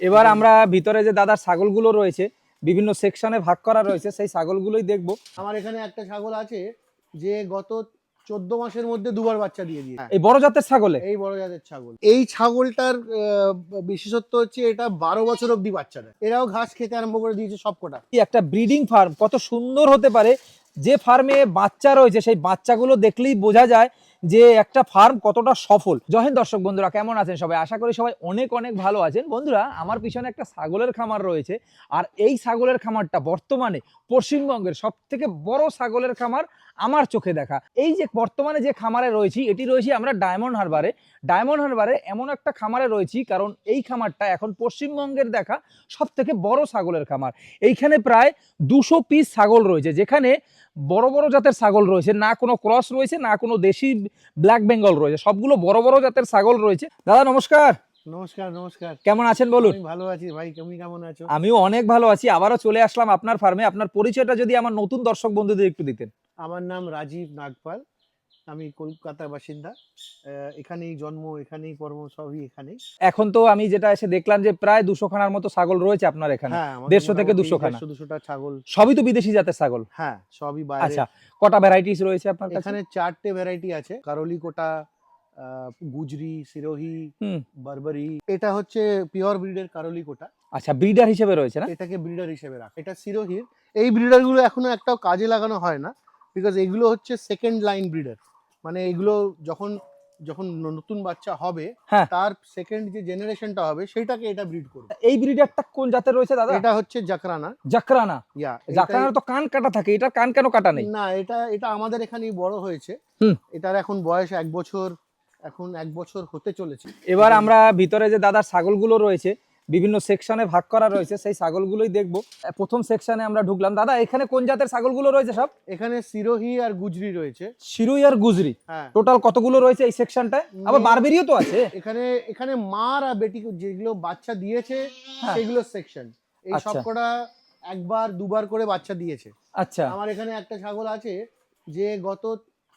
এবার আমরা ভিতরে যে দাদার ছাগলগুলো রয়েছে বিভিন্ন সেকশনে ভাগ করা রয়েছে, সেই ছাগলগুলোই দেখবো। আমার এখানে একটা ছাগল আছে যে গত 14 মাসের মধ্যে দুবার বাচ্চা দিয়ে দিয়েছে। এই বড় জাতের ছাগলে এই বড় জাতের ছাগল, এই ছাগলটার বিশেষত্ব হচ্ছে এটা 12 বছর অবধি বাচ্চা দেয়। এরাও ঘাস খেতে আরম্ভ করে দিয়েছে সবকটা। একটা ব্রিডিং ফার্ম কত সুন্দর হতে পারে, যে ফার্মে বাচ্চা রয়েছে সেই বাচ্চাগুলো দেখলেই বোঝা যায় যে একটা ফার্ম কতটা সফল। জয় হিন্দ দর্শক বন্ধুরা, কেমন আছেন সবাই? আশা করি সবাই অনেক অনেক ভালো আছেন। বন্ধুরা, আমার পিছনে একটা ছাগলের খামার রয়েছে, আর এই ছাগলের খামারটা বর্তমানে পশ্চিমবঙ্গের সব থেকে বড় ছাগলের খামার আমার চোখে দেখা। এই যে বর্তমানে যে খামারে রয়েছি, এটি রয়েছি আমরা ডায়মন্ড হারবারে এমন একটা খামারে রয়েছি, কারণ এই খামারটা এখন পশ্চিমবঙ্গের দেখা সব থেকে বড় ছাগলের খামার। এইখানে প্রায় 200 পিস ছাগল রয়েছে, যেখানে বড় বড় জাতের ছাগল রয়েছে, না কোনো ক্রস রয়েছে, না কোনো দেশি ব্ল্যাক বেঙ্গল রয়েছে, সবগুলো বড় বড় জাতের ছাগল রয়েছে। দাদা নমস্কার। নমস্কার নমস্কার। কেমন আছেন বলুন? আমি ভালো আছি ভাই, তুমি কেমন আছো? আমিও অনেক ভালো আছি। আবারও চলে আসলাম আপনার ফার্মে। আপনার পরিচয়টা যদি আমার নতুন দর্শক বন্ধুদের একটু দিতেন। আমার নাম রাজীব নাগপাল, আমি কলকাতার বাসিন্দা। এখানেই জন্ম, এখানেই কর্ম, সবই এখানেই। এখন তো আমি যেটা এসে দেখলাম যে প্রায় 200 খানার মতো ছাগল রয়েছে আপনার এখানে। হ্যাঁ, 150 থেকে 200 খানা। 200টা ছাগল। সবই তো বিদেশি জাতের ছাগল? হ্যাঁ, সবই বাইরে। আচ্ছা, কটা ভ্যারাইটিস রয়েছে আপনার কাছে? এখানে 4টে ভ্যারাইটি আছে। কারলি কোটা, গুজরি, সিরোহি, বারবারি। এটা হচ্ছে পিওর ব্রিডের কারলি কোটা। আচ্ছা, ব্রিডার হিসেবে রয়েছে না? এটাকে ব্রিডার হিসেবে রাখা। এটা সিরোহির। এই ব্রিডার গুলো এখনো একটাও কাজে লাগানো হয় না, বিকজ এগুলো হচ্ছে সেকেন্ড লাইন ব্রিডার। মানে এগুলো যখন যখন নতুন বাচ্চা হবে, হ্যাঁ, তার সেকেন্ড যে জেনারেশনটা হবে সেটাকে এটা ব্রিড করবে। এই ব্রিডারটা কোন জাতের রয়েছে দাদা? এটা হচ্ছে জাকরানা। জাকরানা। ইয়া, জাকরানার তো কান কাটা থাকে, এটা কান কেন কাটা নেই? না, এটা এটা আমাদের এখানেই বড় হয়েছে। এটার এখন বয়স 1 বছর, এখন 1 বছর হতে চলেছে। এবার আমরা ভিতরে যে দাদার ছাগলগুলো রয়েছে বিভিন্ন সেকশনে ভাগ করা রয়েছে, সেই ছাগলগুলোই দেখবো। প্রথম সেকশনে আমরা ঢুকলাম। দাদা, এখানে কোন জাতের ছাগলগুলো রয়েছে সব? এখানে সিরোহি আর গুজরি রয়েছে। সিরুই আর গুজরি। হ্যাঁ। টোটাল কতগুলো রয়েছে এই সেকশনটায়? আবার বারবেরিও তো আছে এখানে। এখানে মার আর বেটি যেগুলো বাচ্চা দিয়েছে, হ্যাঁ, সেগুলো সেকশন। এই আচ্ছা। সবকটা একবার দুবার করে বাচ্চা দিয়েছে। আচ্ছা, আমার এখানে একটা ছাগল আছে যে গত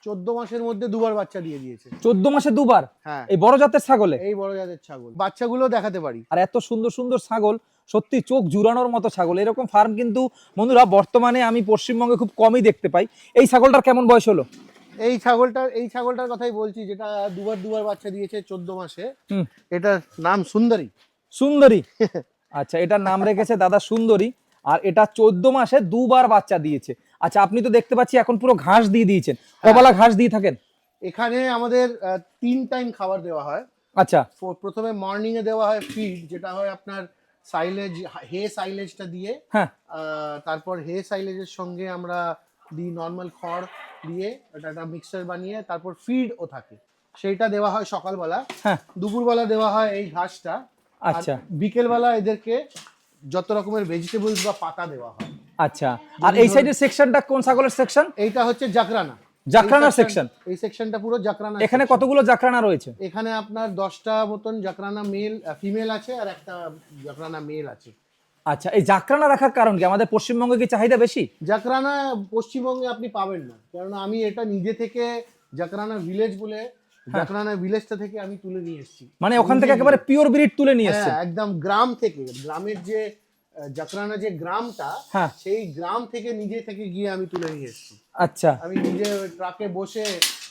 14 মাসের মধ্যে দুবার বাচ্চা দিয়ে দিয়েছে। 14 মাসে দুবার? হ্যাঁ, এই বড় জাতের ছাগলে? এই বড় জাতের ছাগল। বাচ্চাগুলো দেখাতে পারি। আর এত সুন্দর সুন্দর ছাগল, সত্যি চোখ জুড়ানোর মতো ছাগল। এরকম ফার্ম কিন্তু বন্ধুরা বর্তমানে আমি পশ্চিমবঙ্গে খুব কমই দেখতে পাই। এই ছাগলটার কেমন বয়স হলো? এই ছাগলটার কথাই বলছি, যেটা দুবার বাচ্চা দিয়েছে 14 মাসে। এটার নাম সুন্দরী। সুন্দরী। আচ্ছা, এটার নাম রেখেছে দাদা সুন্দরী। আর এটা 14 মাসে দুবার বাচ্চা দিয়েছে। আচ্ছা, আপনি তো দেখতে পাচ্ছি এখন পুরো ঘাস দিয়ে দিয়েছেন। কবেলা ঘাস দিয়ে থাকেন? এখানে আমাদের 3 টাইম খাবার দেওয়া হয়। আচ্ছা, প্রথমে মর্নিং এ দেওয়া হয় ফিড, যেটা হয় আপনার সাইলেজ, হে সাইলেজটা দিয়ে। হ্যাঁ, তারপর হে সাইলেজের সঙ্গে আমরা দিই নর্মাল খড় দিয়ে, এটা একটা মিক্সচার বানিয়ে, তারপর ফিডও থাকে, সেইটা দেওয়া হয় সকালবেলা। হ্যাঁ, দুপুরবেলা দেওয়া হয় এই ঘাসটা। আচ্ছা, বিকেলবেলা এদেরকে যত রকমের ভেজিটেবলস বা পাতা দেওয়া হয়। আচ্ছা। আর এই সাইডের সেকশনটা কোন ছাগলের সেকশন? এইটা হচ্ছে জাকরানা। জাকরানা সেকশন। এই সেকশনটা পুরো জাকরানা। এখানে কতগুলো জাকরানা রয়েছে? এখানে আপনার 10টা মতন জাকরানা ফিমেল আছে, আর একটা জাকরানা মেল আছে। আচ্ছা, এই জাকরানা রাখার কারণ কি? আমাদের পশ্চিমবঙ্গে কি চাহিদা বেশি? জাকরানা পশ্চিমবঙ্গে আপনি পাবেন না, কারণ আমি এটা নিজে থেকে জাকরানা ভিলেজ বলে, জাকরানা ভিলেজটা থেকে আমি তুলে নিয়ে এসেছি। মানে ওখান থেকে একেবারে পিওর ব্রিড তুলে নিয়ে এসেছেন? একদম গ্রাম থেকে, গ্রামের যে জাকরানা যে গ্রামটা, সেই গ্রাম থেকে নিজে থেকে গিয়ে আমি তুলে নিয়ে এসেছি। আচ্ছা, আমি নিজে ট্রাকে বসে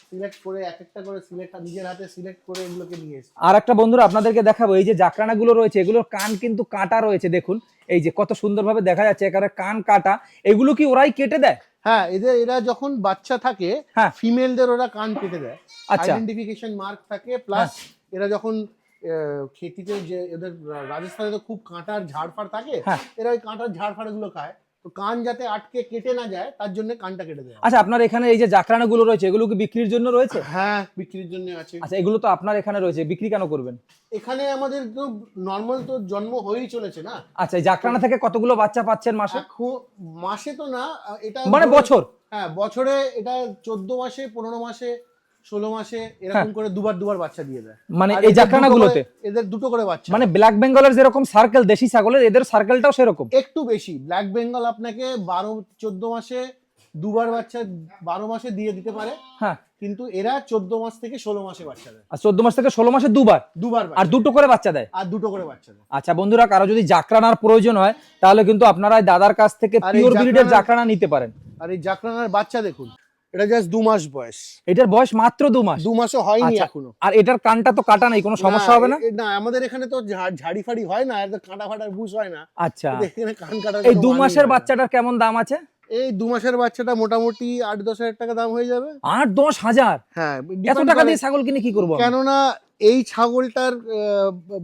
সিলেক্ট করে, এক একটা করে নিজের হাতে সিলেক্ট করে এগুলোকে নিয়ে এসেছি। আর একটা বন্ধুরা আপনাদেরকে দেখাবো, এই যে জাকরানা গুলো রয়েছে, এগুলোর কান কিন্তু কাটা রয়েছে। দেখুন, এই যে কত সুন্দরভাবে দেখা যাচ্ছে, একেবারে কান কাটা। এগুলো কি ওরাই কেটে দেয়? হ্যাঁ, এরা যখন বাচ্চা থাকে, ফিমেলদের ওরা কান কেটে দেয়। আইডেন্টিফিকেশন মার্ক থাকে, প্লাস এরা যখন খেতিতে, যে এদের রাজস্থানে তো খুব কাঁটার ঝাড়ফাড় থাকে, এরা ওই কাঁটার ঝাড়ফাড় গুলো খায়, তো কান যাতে আটকে কেটে না যায় তার জন্য কানটা কেটে দেয়। আচ্ছা, আপনার এখানে এই যে জাকরানা গুলো রয়েছে, এগুলো কি বিক্রির জন্য রয়েছে? হ্যাঁ, বিক্রির জন্য আছে। আচ্ছা, এগুলো তো আপনার এখানে রয়েছে, বিক্রি কেন করবেন? এখানে আমাদের তো নর্মাল তো জন্ম হয়েই চলেছে না। আচ্ছা, এই জাকরানা থেকে কতগুলো বাচ্চা পাচ্ছেন মাসে? মাসে তো না, এটা মানে বছর? হ্যাঁ, বছরে এটা 14 মাসে, 15 মাসে, 16 মাসে এরকম করে দুবার বাচ্চা দিয়ে দেয়। মানে এই জাকরানা গুলোতে এদের দুটো করে বাচ্চা। মানে ব্ল্যাক বেঙ্গলের যেরকম সার্কেল দেশি ছাগলের, এদের সার্কেলটাও সেরকম? একটু বেশি। ব্ল্যাক বেঙ্গল আপনাকে 14 মাসে দুবার বাচ্চা 12 মাসে দিয়ে দিতে পারে। হ্যাঁ, কিন্তু এরা 14 মাস থেকে 16 মাসে বাচ্চা দেয়। আর 14 মাস থেকে 16 মাসে দুবার আর দুটো করে বাচ্চা দেয়। আচ্ছা বন্ধুরা, কারো যদি জাকরানার প্রয়োজন হয় তাহলে কিন্তু আপনারা দাদার কাছ থেকে পিওর ব্রিডের জাকরানা নিতে পারেন। আর এই জাকরানার বাচ্চা দেখুন, এটা জাস্ট 2 মাস বয়স। এটার বয়স মাত্র 2 মাস, 2 মাসও হয়নি এখনো। আর এটার কানটা তো কাটা নাই, কোনো সমস্যা হবে না? না, আমাদের এখানে তো ঝাড়ি ফাড়ি হয় না, এটা কাটা ফাটার বুঝ হয় না। আচ্ছা, এখানে কান কাটা। এই 2 মাসের বাচ্চাটার কেমন দাম আছে? এই 2 মাসের বাচ্চাটা মোটামুটি 8-10 হাজার টাকা দাম হয়ে যাবে। 8-10 হাজার? হ্যাঁ, এত টাকা দিয়ে ছাগল কিনে কি করবো? কেননা এই ছাগলটার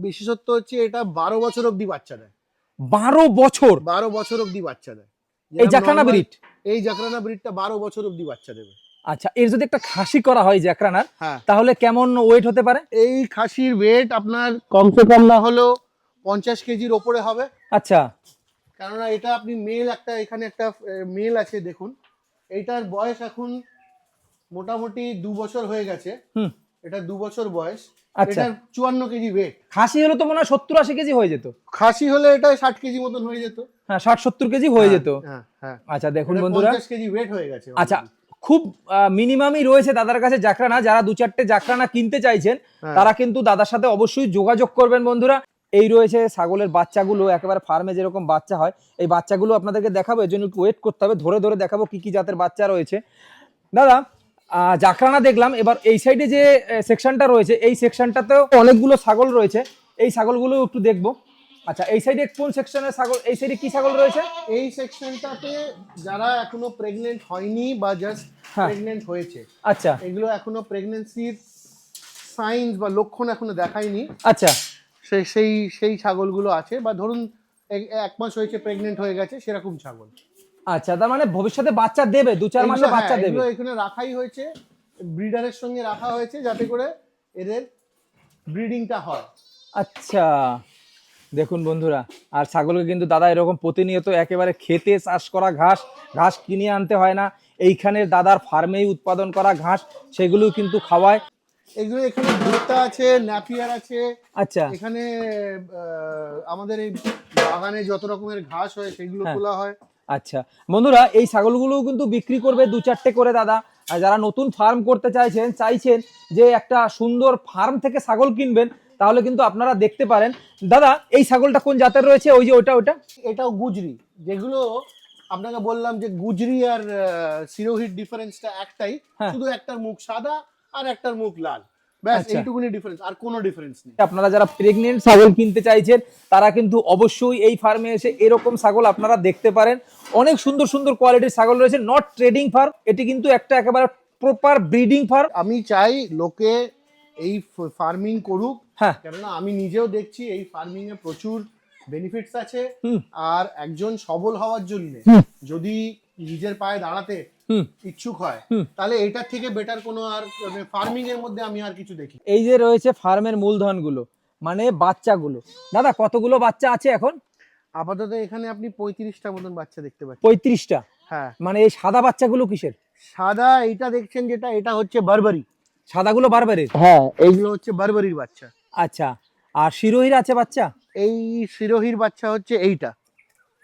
বিশেষত্ব হচ্ছে এটা 12 বছর অবধি বাচ্চা দেয়। 12 বছর? 12 বছর অবধি বাচ্চা দেয় এই জাকরানা ব্রিড? এই জাকরানা ব্রিডটা 12 বছর অবধি বাচ্চা দেবে। আচ্ছা, এর যদি একটা খাসি করা হয় জাকরানার, তাহলে কেমন ওয়েট হতে পারে? এই খাসির ওয়েট আপনার কমসে কম না হলেও 50 কেজির ওপরে হবে। আচ্ছা, কেননা এটা আপনি মেল, একটা এখানে একটা মেল আছে দেখুন, এইটার বয়স এখন মোটামুটি 2 বছর হয়ে গেছে। এটা 2 বছর বয়স। আচ্ছা, এটা 54 কেজি ওয়েট। খাসি হলে তো মনে হয় 70-80 কেজি হয়ে যেত। খাসি হলে এটা 60 কেজি মতন হয়ে যেত। হ্যাঁ, 60-70 কেজি হয়ে যেত। হ্যাঁ। আচ্ছা দেখুন বন্ধুরা, 50 কেজি ওয়েট হয়ে গেছে। আচ্ছা, খুব মিনিমামই রয়েছে দাদার কাছে জাকরানা। যারা 2-4টে জাকরানা কিনতে চাইছেন তারা কিন্তু দাদার সাথে অবশ্যই যোগাযোগ করবেন বন্ধুরা। এই রয়েছে ছাগলের বাচ্চাগুলো, একেবারে ফার্মে যেরকম বাচ্চা হয় এই বাচ্চাগুলো আপনাদেরকে দেখাবো। এর জন্য একটু ওয়েট করতে হবে, ধরে ধরে দেখাবো কি কি জাতের বাচ্চা রয়েছে। দাদা, জাকরানা দেখলাম, এবার এই সাইডে যে সেকশনটা রয়েছে এই সেকশনটাতেও অনেকগুলো ছাগল রয়েছে, এই ছাগলগুলো একটু দেখবো। আচ্ছা, এই সাইডে কোন সেকশনের ছাগল? এই সাইডে কি ছাগল রয়েছে? এই সেকশনটাতে যারা এখনো প্রেগন্যান্ট হয়নি বা জাস্ট প্রেগন্যান্ট হয়েছে, আচ্ছা, এগুলো এখনো প্রেগন্যান্সির সাইন্স বা লক্ষণ এখনো দেখায়নি। আচ্ছা, সেই ছাগলগুলো আছে, বা ধরুন 1 মাস হয়েছে প্রেগন্যান্ট হয়ে গেছে সেরকম ছাগল। আচ্ছা, তার মানে ভবিষ্যতে বাচ্চা দেবে, 2-4 মাসে বাচ্চা দেবে। এগুলো এখানে রাখাই হয়েছে, ব্রিডারের সঙ্গে রাখা হয়েছে যাতে করে এদের ব্রিডিংটা হয়। আচ্ছা দেখুন বন্ধুরা, আর ছাগলকে কিন্তু দাদা এরকম প্রতিনিয়ত একেবারে খেতে চাষ করা ঘাস কিনে আনতে হয় না, এইখানে দাদার ফার্মেই উৎপাদন করা ঘাস সেগুলো কিন্তু খাওয়ায়। এগুলো এখানে ভুট্টা আছে, ন্যাপিয়ার আছে। আচ্ছা, এখানে আমাদের এই বাগানে যত রকমের ঘাস হয় সেগুলো তোলা হয়। আচ্ছা বন্ধুরা, এই ছাগলগুলো কিন্তু বিক্রি করবে 2-4টে করে দাদা। আর যারা নতুন ফার্ম করতে চাইছেন যে একটা সুন্দর ফার্ম থেকে ছাগল কিনবেন, তাহলে কিন্তু আপনারা দেখতে পারেন। দাদা, এই ছাগলটা কোন জাতের রয়েছে? ওই যে ওটা এটাও গুজরি। যেগুলো আপনাকে বললাম যে গুজরি আর সিরোহির ডিফারেন্সটা একটাই, শুধু একটার মুখ সাদা আর একটার মুখ লাল, ব্যাস এইটুকুনি ডিফারেন্স, আর কোনো ডিফারেন্স নেই। আপনারা যারা প্রেগনেন্ট ছাগল কিনতে চাইছেন তারা কিন্তু অবশ্যই এই ফার্মে এসে এরকম ছাগল আপনারা দেখতে পারেন। অনেক সুন্দর সুন্দর কোয়ালিটির ছাগল রয়েছে, নট ট্রেডিং ফার্ম, এটি কিন্তু একটা একেবারে প্রপার ব্রিডিং ফার্ম। আমি চাই লোকে এই ফার্মিং করুক, কেননা আমি নিজেও দেখছি এই ফার্মিং এ প্রচুর বেনিফিটস আছে। আর একজন সবল হওয়ার জন্য যদি নিজের পায়ে দাঁড়াতে ইচ্ছুক হয় তাহলে এটার থেকে বেটার কোনো আর ফার্মিং এর মধ্যে আমি আর কিছু দেখি। এই যে রয়েছে ফার্মের মূলধন গুলো, মানে বাচ্চাগুলো, দাদা কতগুলো বাচ্চা আছে এখন? আপাতত এখানে আপনি 35টা মতন বাচ্চা দেখতে পাচ্ছেন। 35টা? হ্যাঁ। মানে এই সাদা বাচ্চাগুলো কিসের? সাদা এইটা দেখছেন যেটা, এটা হচ্ছে বারবারি। সাদাগুলো বারবারির? হ্যাঁ, এইগুলো হচ্ছে বারবারির বাচ্চা। আচ্ছা, আর শিরোহির আছে বাচ্চা? এই শিরোহির বাচ্চা হচ্ছে এইটা।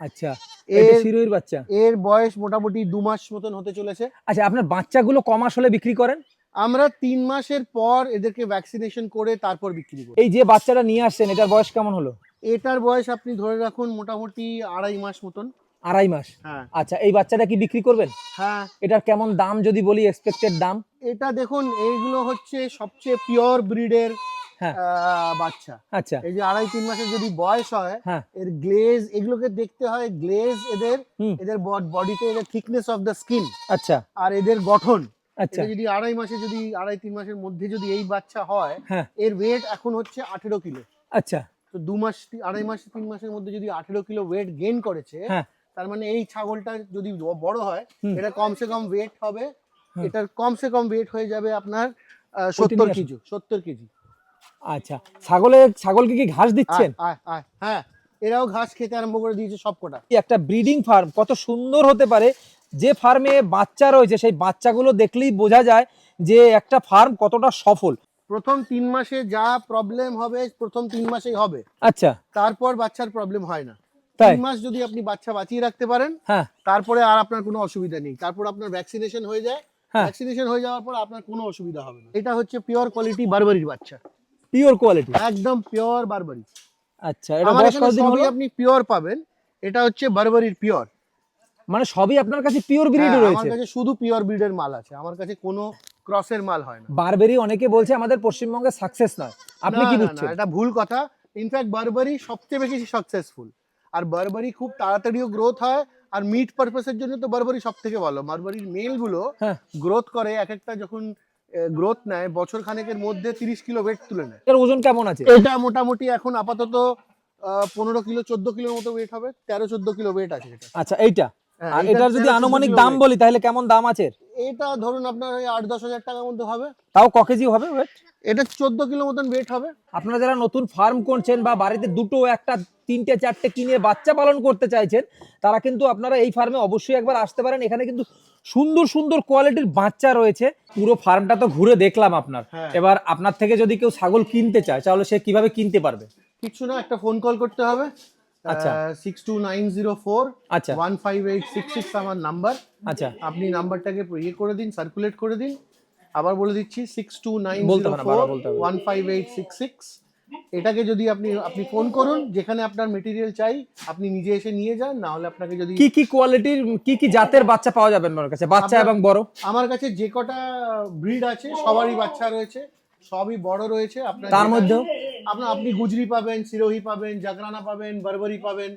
আচ্ছা, এটা শিরোহির বাচ্চা। এর বয়স মোটামুটি 2 মাস মতন হতে চলেছে। আচ্ছা, আপনার বাচ্চাগুলো ক মাস হলে বিক্রি করেন? আমরা 3 মাসের পর এদেরকে ভ্যাকসিনেশন করে তারপর বিক্রি করি। এই যে বাচ্চাটা নিয়ে আসছেন এটার বয়স কেমন হলো? এটার বয়স আপনি ধরে রাখুন মোটামুটি 2.5 মাস মতন। 2.5 মাস? হ্যাঁ। আচ্ছা, এই বাচ্চাটা কি বিক্রি করবেন? হ্যাঁ। এটার কেমন দাম যদি বলি, এক্সপেক্টেড দাম? এটা দেখুন, এইগুলো হচ্ছে সবচেয়ে পিওর ব্রিডের বাচ্চা। আচ্ছা, এই যে 2.5-3 মাসের যদি বয়স হয়, এর গ্লেজ, এগুলোকে দেখতে হয় গ্লেজ, এদের বডিতে এদের থিকনেস অফ দ্য স্কিন। আচ্ছা, আর এদের গঠন। আচ্ছা, যদি 2.5-3 মাসের মধ্যে যদি এই বাচ্চা হয়, এর ওয়েট এখন হচ্ছে 18 কিলো। আচ্ছা, তো 2 মাস 2.5 মাস 3 মাসের মধ্যে যদি 18 কিলো ওয়েট গেইন করেছে, তার মানে এই ছাগলটা যদি বড় হয় এটা কমসে কম ওয়েট হবে, এটার কমসে কম ওয়েট হয়ে যাবে আপনার 70 কেজি। আচ্ছা, ছাগলকে কি ঘাস দিচ্ছেন? হ্যাঁ, এরাও ঘাস খেতে আরম্ভ করে দিয়েছে সবকটা। একটা ব্রিডিং ফার্ম কত সুন্দর হতে পারে, যে ফার্মে বাচ্চা রয়েছে সেই বাচ্চাগুলো দেখলেই বোঝা যায় যে একটা ফার্ম কতটা সফল। প্রথম 3 মাসে যা প্রবলেম হবে প্রথম 3 মাসেই হবে। আচ্ছা, তারপর বাচ্চার প্রবলেম হয় না। 3 মাস যদি আপনি বাচ্চা বাঁচিয়ে রাখতে পারেন, তারপরে আর আপনার কোনো অসুবিধা নেই। তারপর আপনার ভ্যাকসিনেশন হয়ে যায়, হ্যাঁ। ভ্যাকসিনেশন হয়ে যাওয়ার পর আপনার কোনো অসুবিধা হবে না। এটা হচ্ছে পিওর কোয়ালিটি বারবারির বাচ্চা, পিওর কোয়ালিটি, একদম পিওর বারবারি। আচ্ছা, এটা আমার বয়স এখানে কতদিন হলো? সবই আপনি পিওর পাবেন, এটা হচ্ছে বারবারির পিওর। মানে সবই আপনার কাছে পিওর ব্রিড আমার রয়েছে? কাছে শুধু পিওর ব্রিডের মাল আছে, আমার কাছে কোনো ক্রসের মাল হয় না। বারবেরি অনেকে বলছে আমাদের পশ্চিমবঙ্গে সাকসেস নয়, আপনি না, কি না, বুঝছেন? না, এটা ভুল কথা। ইনফ্যাক্ট বারবারি সবচেয়ে বেশি সাকসেসফুল, আর বারবারি খুব তাড়াতাড়িও গ্রোথ হয়, আর মিট পারপাসের জন্য তো বারবারি সব থেকে ভালো। বারবারির মেল গুলো হ্যাঁ। গ্রোথ করে, এক একটা যখন গ্রোথ নেয় বছর খানেকের মধ্যে 30 কিলো ওয়েট তুলে নেয়। এর ওজন কেমন আছে? এটা মোটামুটি এখন আপাতত 15 কিলো 14 কিলোর মতো ওয়েট হবে, 13-14 কিলো ওয়েট আছে এটা। আচ্ছা, এইটা। হ্যাঁ, আর এইটা এটার যদি 13-14 আনুমানিক কিলো দাম weight। বলি তাহলে কেমন দাম আছে এর? এটা ধরুন আপনার ওই 8-10 হাজার টাকার মধ্যে হবে। তাও ক কেজি হবে ওয়েট? এটা 14 কিলো মতন ওয়েট হবে। আপনারা যারা নতুন ফার্ম করছেন বা বাড়িতে দুটো একটা তিনটে চারটে কিনে বাচ্চা পালন করতে চাইছেন, তারা কিন্তু আপনারা এই ফার্মে অবশ্যই একবার আসতে পারেন। এখানে কিন্তু সুন্দর সুন্দর কোয়ালিটির বাচ্চা রয়েছে। পুরো ফার্মটা তো ঘুরে দেখলাম আপনার। হ্যাঁ। এবার আপনার থেকে যদি কেউ ছাগল কিনতে চায় তাহলে সে কিভাবে কিনতে পারবে? কিছু না, একটা ফোন কল করতে হবে। আচ্ছা। 62904 আচ্ছা। 15866 আমার নাম্বার। আচ্ছা, আপনি নাম্বারটাকে ইয়ে করে দিন, সার্কুলেট করে দিন। আবার বলে দিচ্ছি বলতে হবে না, বারবার বলতে হবে। 62904 15866। এটাকে যদি আপনি ফোন করুন, যেখানে আপনার মেটেরিয়াল চাই আপনি নিজে এসে নিয়ে যান, না হলে আপনাকে যদি কি কি কোয়ালিটির কি কি জাতের বাচ্চা পাওয়া যাবে আপনার কাছে, বাচ্চা এবং বড়? আমার কাছে যে কটা ব্রিড আছে সবারই বাচ্চা রয়েছে, সবই বড় রয়েছে। আপনার তার মধ্যেও আপনি গুজরি পাবেন, সিরোহি পাবেন, জাগরানা পাবেন, বারবারি পাবেন,